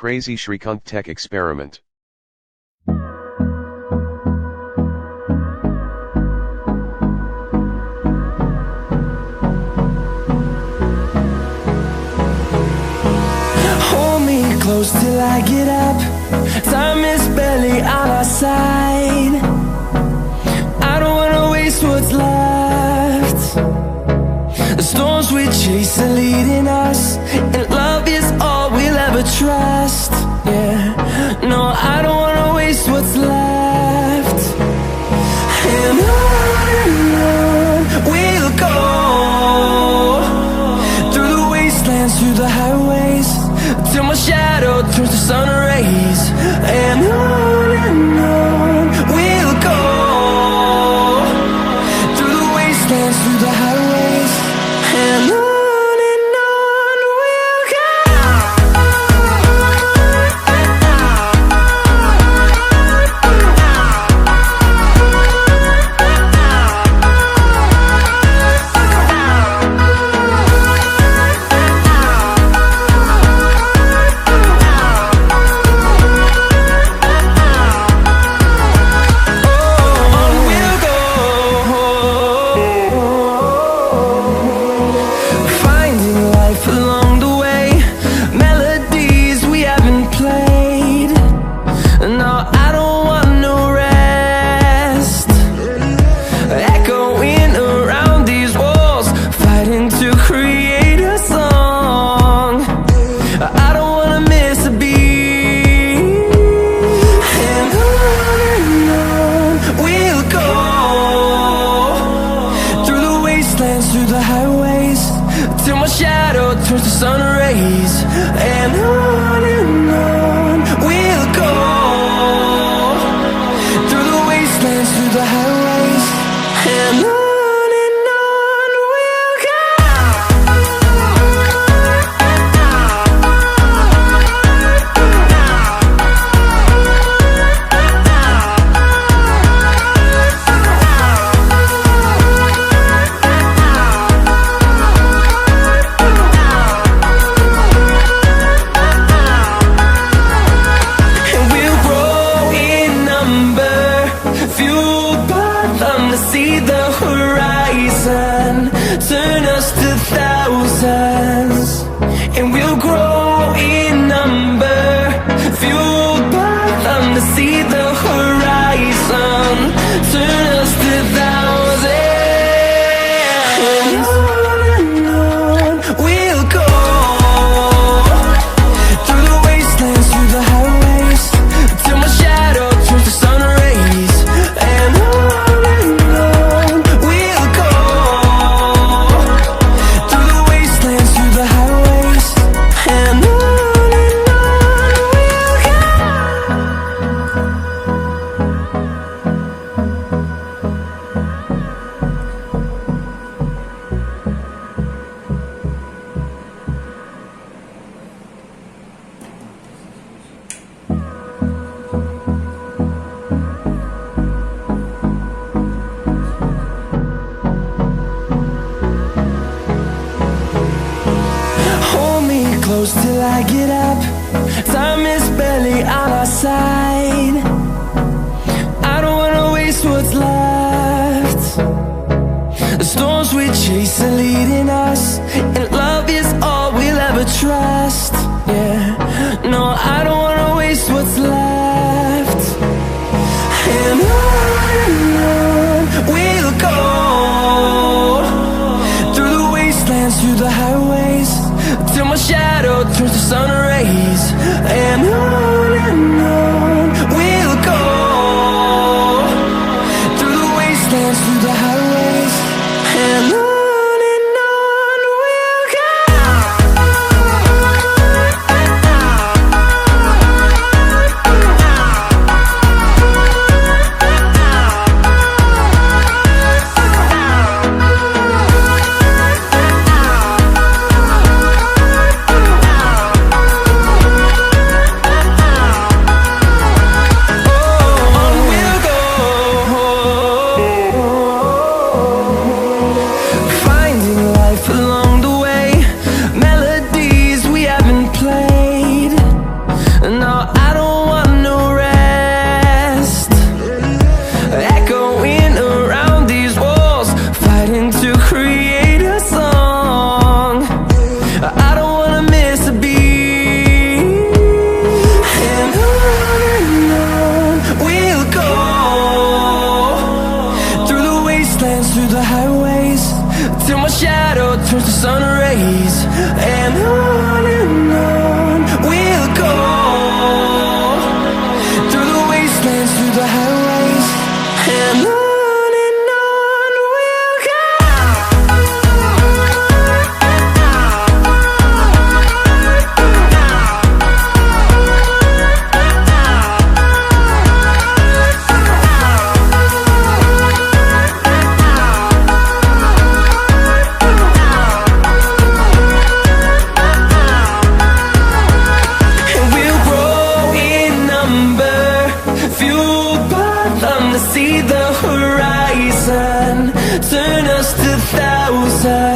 Crazy Shrikant Tech Experiment. Hold me close till I get up. Time is barely on our side. I don't wanna waste what's left. The storms we chase are leading us, and love is all we'll ever trust. Yeah, no, I don't wanna waste what's left. And on we'll go, through the wastelands, through the highways, till my shadow turns to sun rays. And on we'll go, through the wastelands, through the highways, and on we'll go. Through the highways, till my shadow turns to sun rays. And on we'll go, through the wastelands, through the highways, and on we'll go. See the horizon turn us to thousands, and we'll grow in number, fueled by them to see the horizon turn us to thousands. And on we'll go, through the wastelands, through the highways, till my shadow turns to sun rays. And on close till I get up. Time is barely on our side. I don't wanna waste what's left. The storms we chase are leading us, and love is all we'll ever trust. Yeah, no, I don't wanna waste what's left. And on we'll go, through the wastelands, through the highways, till my shadow turns to sun rays. And on we'll go, through the wastelands, through the highways, and on. closer.